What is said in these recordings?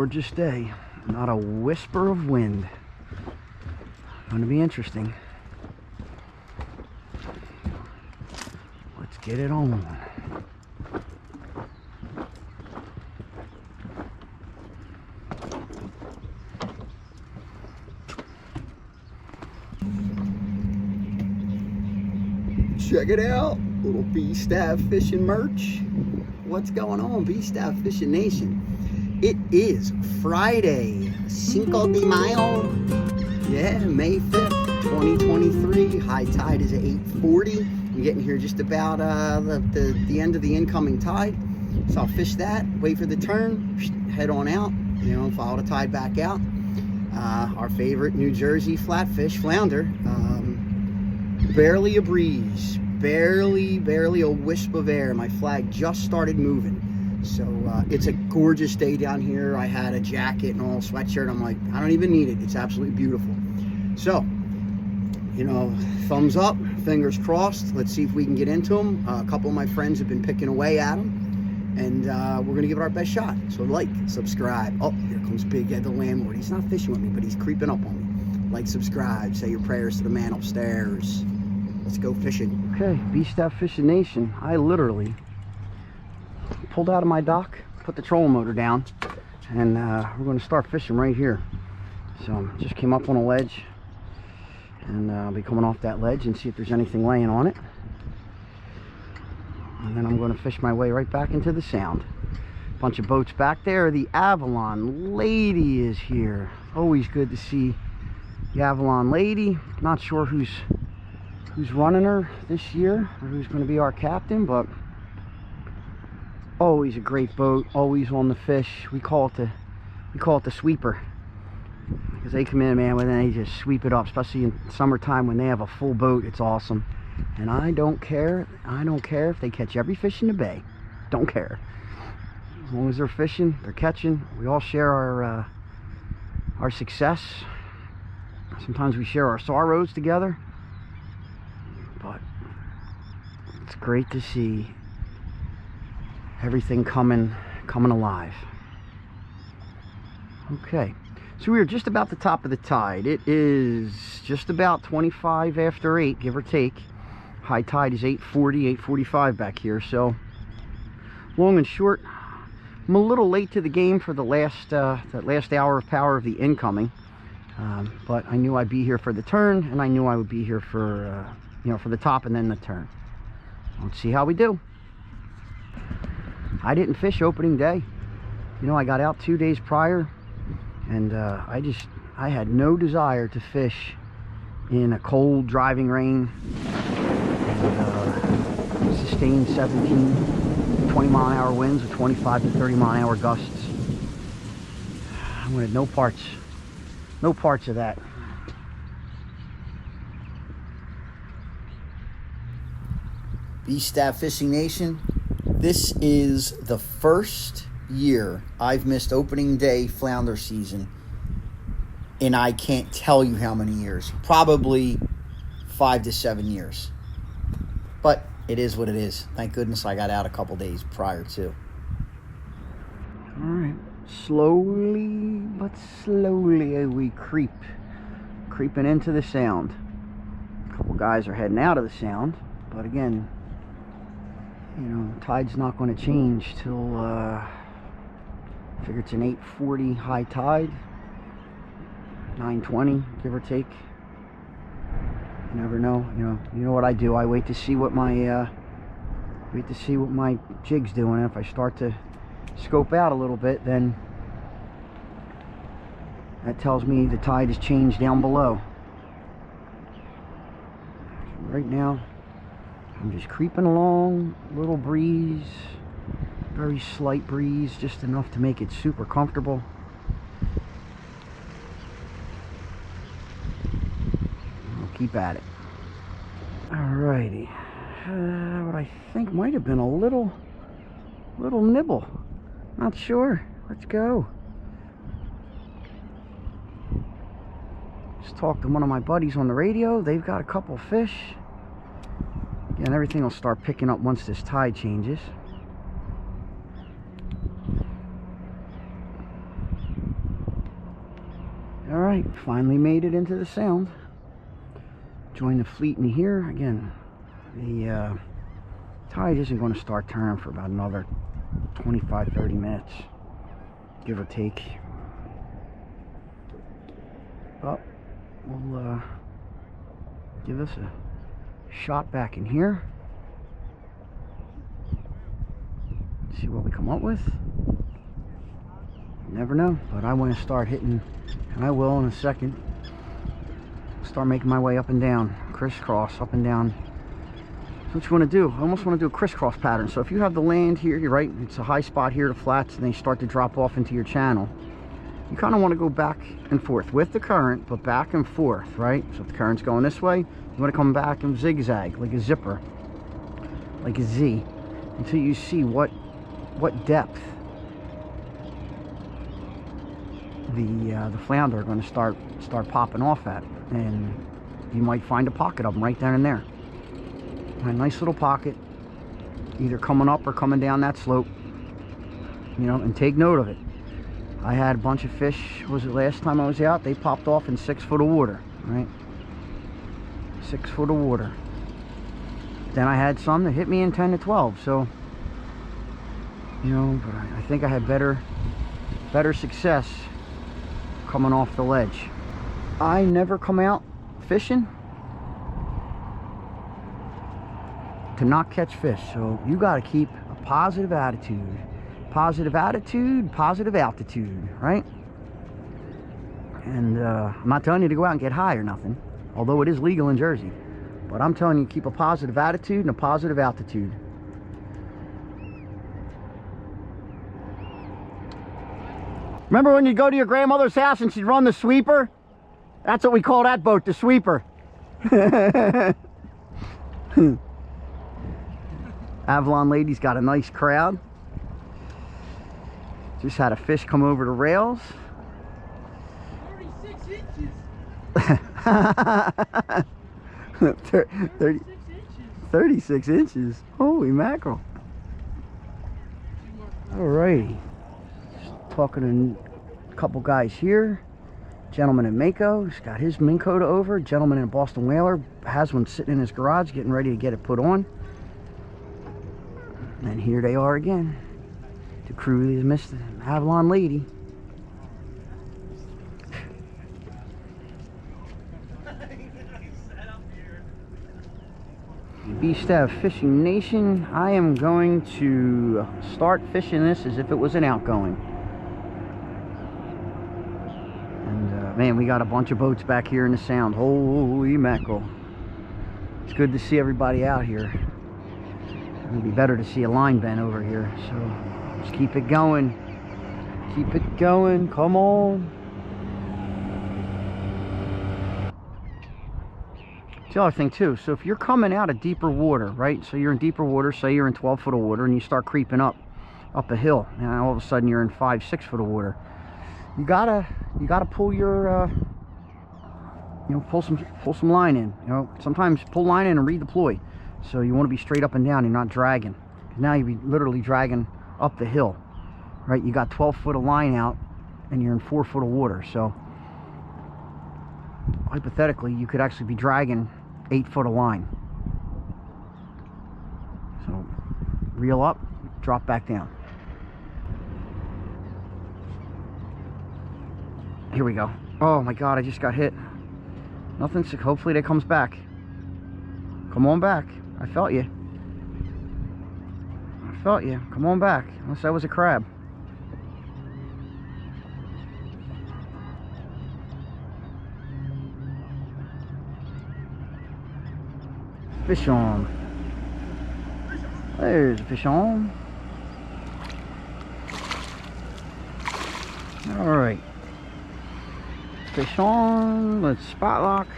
gorgeous day. Not a whisper of wind. Going to be interesting. Let's get it on. Check it out, little B Stav Fishing merch. What's going on, B Stav Fishing Nation? It is Friday, Cinco de Mayo. Yeah, May 5th, 2023. High tide is at 8:40. I'm getting here just about the end of the incoming tide. So I'll fish that, wait for the turn, head on out, you know, follow the tide back out. Our favorite New Jersey flatfish, flounder. Barely a breeze, barely a wisp of air. My flag just started moving. So it's a gorgeous day down here. I had a jacket and all sweatshirt. I'm like, I don't even need it. It's absolutely beautiful. So, you know, thumbs up, fingers crossed. Let's see if we can get into them. A couple of my friends have been picking away at them, and we're going to give it our best shot. So like, subscribe. Oh, here comes Big Ed the landlord. He's not fishing with me, but he's creeping up on me. Like, subscribe, say your prayers to the man upstairs. Let's go fishing. Okay, B Stav Fishing Nation. I literally pulled out of my dock, put the trolling motor down, and we're going to start fishing right here. So just came up on a ledge, and I'll be coming off that ledge and see if there's anything laying on it. And then I'm going to fish my way right back into the sound. Bunch of boats back there. The Avalon Lady is here. Always good to see the Avalon Lady. Not sure who's running her this year or who's going to be our captain, but always a great boat, always on the fish. We call it the sweeper, because they come in, man, and they just sweep it up, especially in summertime when they have a full boat. It's awesome. And I don't care if they catch every fish in the bay. Don't care. As long as they're fishing, they're catching. We all share our success. Sometimes we share our sorrows together. But it's great to see everything coming alive. Okay, so we are just about the top of the tide. It is just about 25 after 8, give or take. High tide is 8:40, 8:45 back here. So long and short, I'm a little late to the game for the last that last hour of power of the incoming. But I knew I'd be here for the turn, and I knew I would be here for you know, for the top and then the turn. Let's see how we do. I didn't fish opening day. You know, I got out 2 days prior, and I had no desire to fish in a cold driving rain and sustained 17-20 mile an hour winds with 25 to 30 mile an hour gusts. I wanted no parts of that. B Stav Fishing Nation, this is the first year I've missed opening day flounder season, and I can't tell you how many years. Probably 5 to 7 years. But it is what it is. Thank goodness I got out a couple days prior to. Alright, slowly but slowly we creeping into the sound. A couple guys are heading out of the sound, but again, you know, tide's not going to change till I figure it's an 8:40 high tide, 9:20 give or take. You never know. You know what I do. I wait to see what my jig's doing. And if I start to scope out a little bit, then that tells me the tide has changed down below. Right now, I'm just creeping along, little breeze, very slight breeze, just enough to make it super comfortable. I'll keep at it. Alrighty, what I think might have been a little nibble. Not sure. Let's go. Just talked to one of my buddies on the radio. They've got a couple fish. And everything will start picking up once this tide changes. right, finally made it into the Sound. Joined the fleet in here. Again, the tide isn't going to start turning for about another 25-30 minutes, give or take. But we'll give this a shot back in here. See what we come up with. You never know, but I want to start hitting, and I will in a second. Start making my way up and down, crisscross, up and down. That's what you want to do. I almost want to do a crisscross pattern. So if you have the land here, you're right, it's a high spot here, the flats, and they start to drop off into your channel. You kind of want to go back and forth with the current, but back and forth, right? So if the current's going this way, you want to come back and zigzag like a zipper, like a Z, until you see what depth the flounder are going to start popping off at, and you might find a pocket of them right down in there. A nice little pocket, either coming up or coming down that slope, you know, and take note of it. I had a bunch of fish, was it last time I was out, they popped off in 6 foot of water, right? 6 foot of water. Then I had some that hit me in 10 to 12, so, you know, but I think I had better success coming off the ledge. I never come out fishing to not catch fish, so you got to keep a positive attitude. Positive attitude, positive altitude, right? And I'm not telling you to go out and get high or nothing, although it is legal in Jersey, but I'm telling you, keep a positive attitude and a positive altitude. Remember when you go to your grandmother's house and she'd run the sweeper? That's what we call that boat, the sweeper. Avalon lady's got a nice crowd. Just had a fish come over the rails. 36 inches. Holy mackerel. Alrighty. Talking to a couple guys here. Gentleman in Mako, he's got his Minn Kota over. Gentleman in a Boston Whaler has one sitting in his garage getting ready to get it put on. And here they are again. The crew is Miss Avalon lady. B Stav Fishing Nation, I am going to start fishing this as if it was an outgoing. And man, we got a bunch of boats back here in the Sound. Holy mackerel. It's good to see everybody out here. It'd be better to see a line bent over here, so just keep it going. Keep it going. Come on. It's the other thing too, so if you're coming out of deeper water, right? So you're in deeper water, say you're in 12 foot of water, and you start creeping up a hill, and all of a sudden you're in 5-6 foot of water. You gotta pull your you know, pull some line in. You know, sometimes pull line in and redeploy. So you want to be straight up and down. You're not dragging. Now you'd be literally dragging up the hill, right? You got 12 foot of line out, and you're in 4 foot of water. So hypothetically, you could actually be dragging 8 foot of line. So reel up, drop back down. Here we go. Oh my God, I just got hit. Nothing sick. Hopefully that comes back. Come on back. I felt you. I felt you. Come on back. Unless that was a crab. Fish on. There's a fish on. Alright. Fish on. Let's spot lock.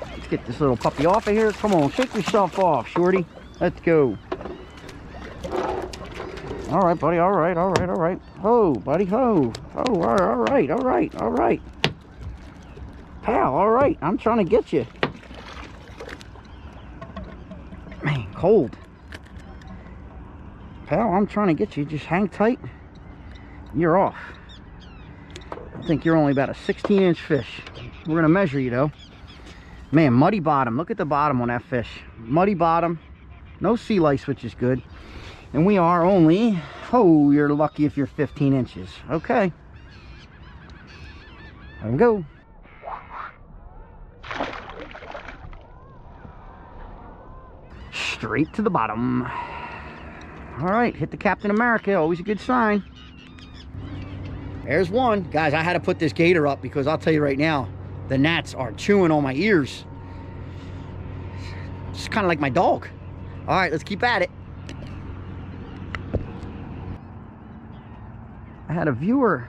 Let's get this little puppy off of here. Come on, shake yourself off, shorty. Let's go. Alright, buddy. Alright, alright, alright. Ho, buddy, ho. Oh, alright, alright, alright. Pal, alright. I'm trying to get you. Man, cold. pal. I'm trying to get you. Just hang tight. You're off. I think you're only about a 16-inch fish. We're going to measure you, though. Man, muddy bottom. Look at the bottom on that fish. Muddy bottom. No sea lice, which is good. And we are only... Oh, you're lucky if you're 15 inches. Okay. Let him go. Straight to the bottom. All right, hit the Captain America. Always a good sign. There's one. Guys, I had to put this gator up because I'll tell you right now, the gnats are chewing on my ears. It's kind of like my dog. All right, let's keep at it. I had a viewer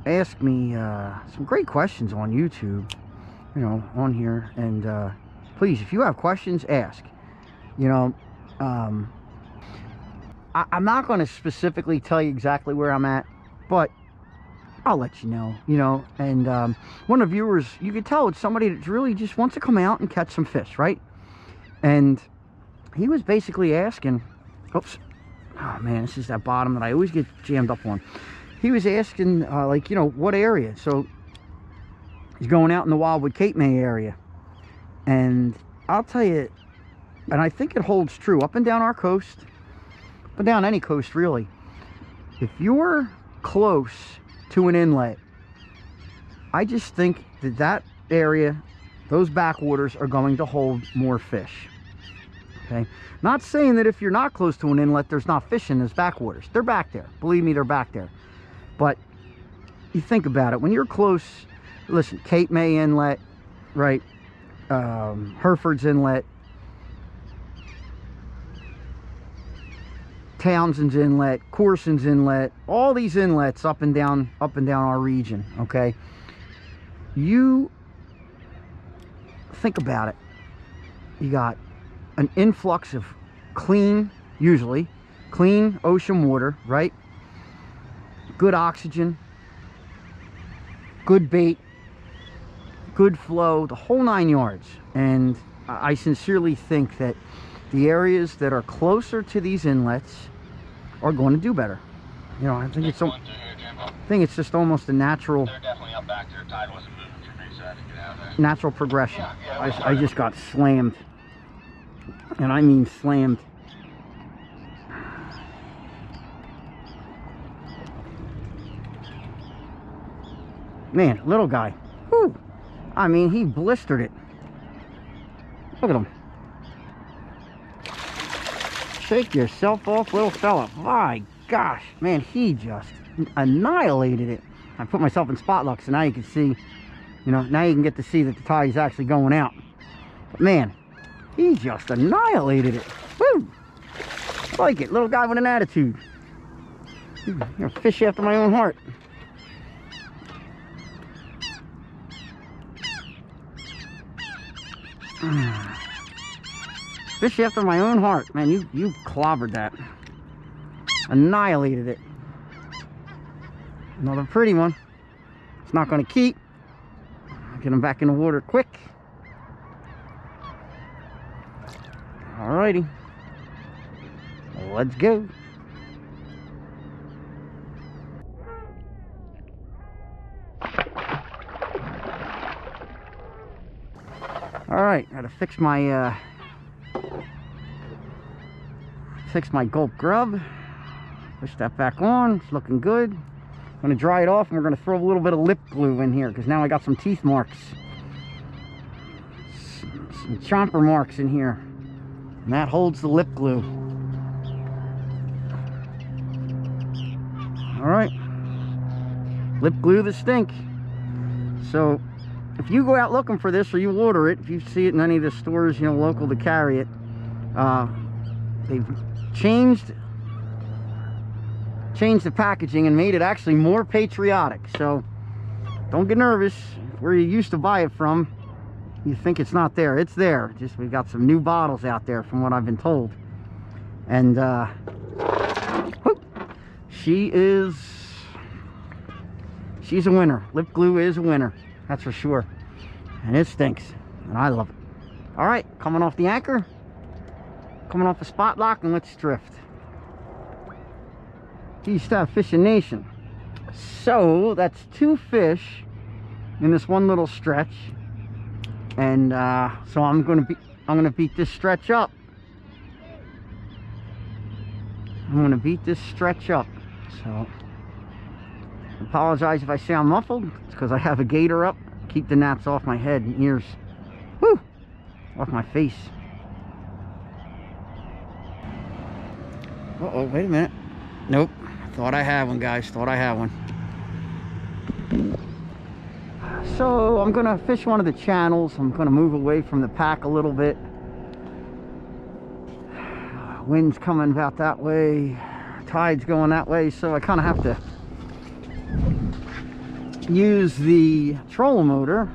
ask me some great questions on YouTube, you know, on here. And please, if you have questions, ask. You know, I'm not going to specifically tell you exactly where I'm at, but I'll let you know, and one of the viewers, you could tell it's somebody that really just wants to come out and catch some fish, right? And he was basically asking, oops, oh man, this is that bottom that I always get jammed up on. He was asking, like, you know, what area? So he's going out in the Wildwood Cape May area. And I'll tell you, and I think it holds true up and down our coast, up and down any coast really. If you're close to an inlet, I just think that that area, those backwaters are going to hold more fish. Okay, not saying that if you're not close to an inlet there's not fish in those backwaters. They're back there, believe me, they're back there. But you think about it, when you're close, listen, Cape May Inlet, right, Hereford's Inlet, Townsend's Inlet, Corson's Inlet, all these inlets up and down our region. Okay, you think about it, you got an influx of clean, usually clean ocean water, right? Good oxygen, good bait, good flow, the whole 9 yards. And I sincerely think that the areas that are closer to these inlets are going to do better. You know, I think it's just almost a natural. They're definitely up back there. Tide wasn't moving for me, so I had to get out of there. Natural progression. I just got slammed, and I mean slammed. Man, little guy. Whew. I mean, he blistered it. Look at him. Shake yourself off, little fella. My gosh, man, he just annihilated it. I put myself in spot lock, so now you can see, you know, now you can get to see that the tide is actually going out. But man, he just annihilated it. Woo! I like it. Little guy with an attitude. You're a fish after my own heart. Fish after my own heart. Man, you clobbered that. Annihilated it. Another pretty one. It's not going to keep. Get him back in the water quick. Alrighty. Let's go. Alright, gotta fix my Gulp grub. Push that back on. It's looking good. I'm gonna dry it off and we're gonna throw a little bit of lip glue in here because now I got some teeth marks. Some chomper marks in here. And that holds the lip glue. Alright. Lip glue the stink. So if you go out looking for this or you order it, if you see it in any of the stores, you know, local to carry it, they've changed the packaging and made it actually more patriotic. So don't get nervous. Where you used to buy it from, you think it's not there. It's there. Just we've got some new bottles out there from what I've been told. And she's a winner. Lip glue is a winner. That's for sure. And it stinks. And I love it. Alright, coming off the anchor. Coming off the spot lock, and let's drift. B Stav Fishing Nation. So that's 2 fish in this one little stretch, and so I'm gonna beat this stretch up. I'm gonna beat this stretch up. So apologize if I sound muffled. It's because I have a gator up. Keep the gnats off my head and ears. Woo! Off my face. Uh-oh, wait a minute. Nope. Thought I had one, guys. Thought I had one. So I'm gonna fish one of the channels. I'm gonna move away from the pack a little bit. Wind's coming about that way. Tide's going that way. So I kind of have to use the trolling motor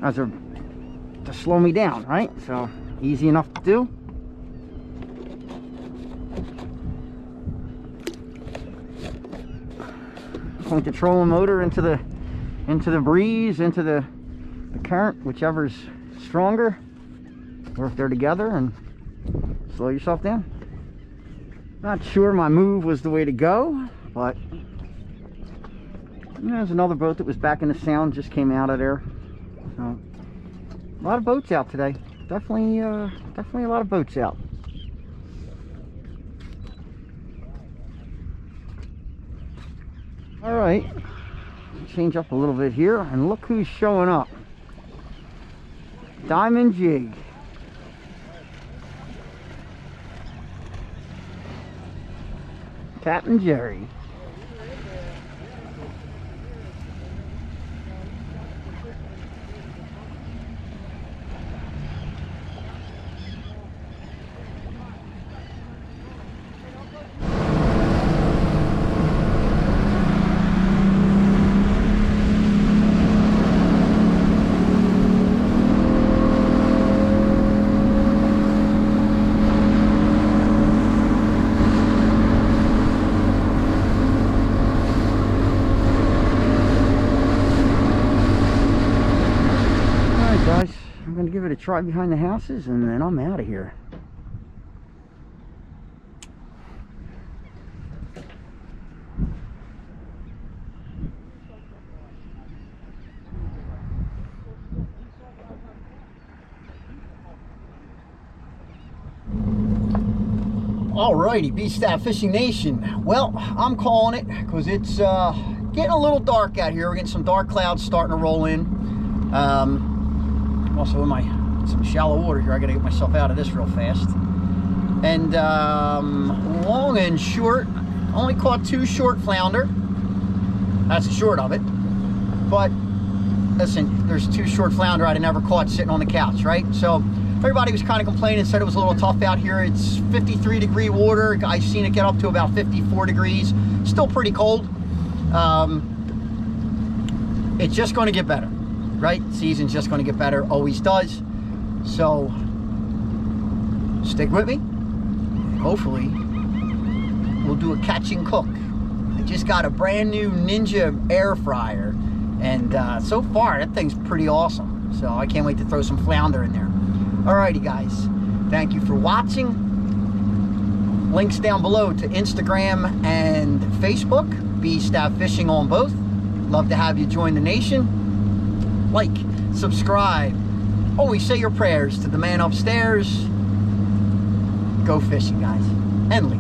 as to slow me down, right? So easy enough to do. Point the trolling motor into the breeze, into the current, whichever's stronger, or if they're together, and slow yourself down. Not sure my move was the way to go, but there's another boat that was back in the sound, just came out of there. So a lot of boats out today. Definitely a lot of boats out. All right, change up a little bit here, and look who's showing up. Diamond Jig. Captain Jerry. Give it a try behind the houses, and then I'm out of here. Alrighty, B Stav Fishing Nation. Well, I'm calling it because it's getting a little dark out here. We're getting some dark clouds starting to roll in. Also in some shallow water here. I gotta get myself out of this real fast. And long and short, only caught 2 short flounder. That's the short of it. But listen, there's 2 short flounder I'd have never caught sitting on the couch, right? So everybody was kind of complaining, said it was a little tough out here. It's 53-degree water. I've seen it get up to about 54 degrees. Still pretty cold. It's just going to get better. Right? Season's just going to get better, always does. So stick with me. Hopefully we'll do a catch and cook. I just got a brand new Ninja air fryer, and so far that thing's pretty awesome. So I can't wait to throw some flounder in there. Alrighty guys, thank you for watching. Links down below to Instagram and Facebook. B Stav Fishing on both. Love to have you join the nation. Like, subscribe, always say your prayers to the man upstairs. Go fishing, guys. Henley.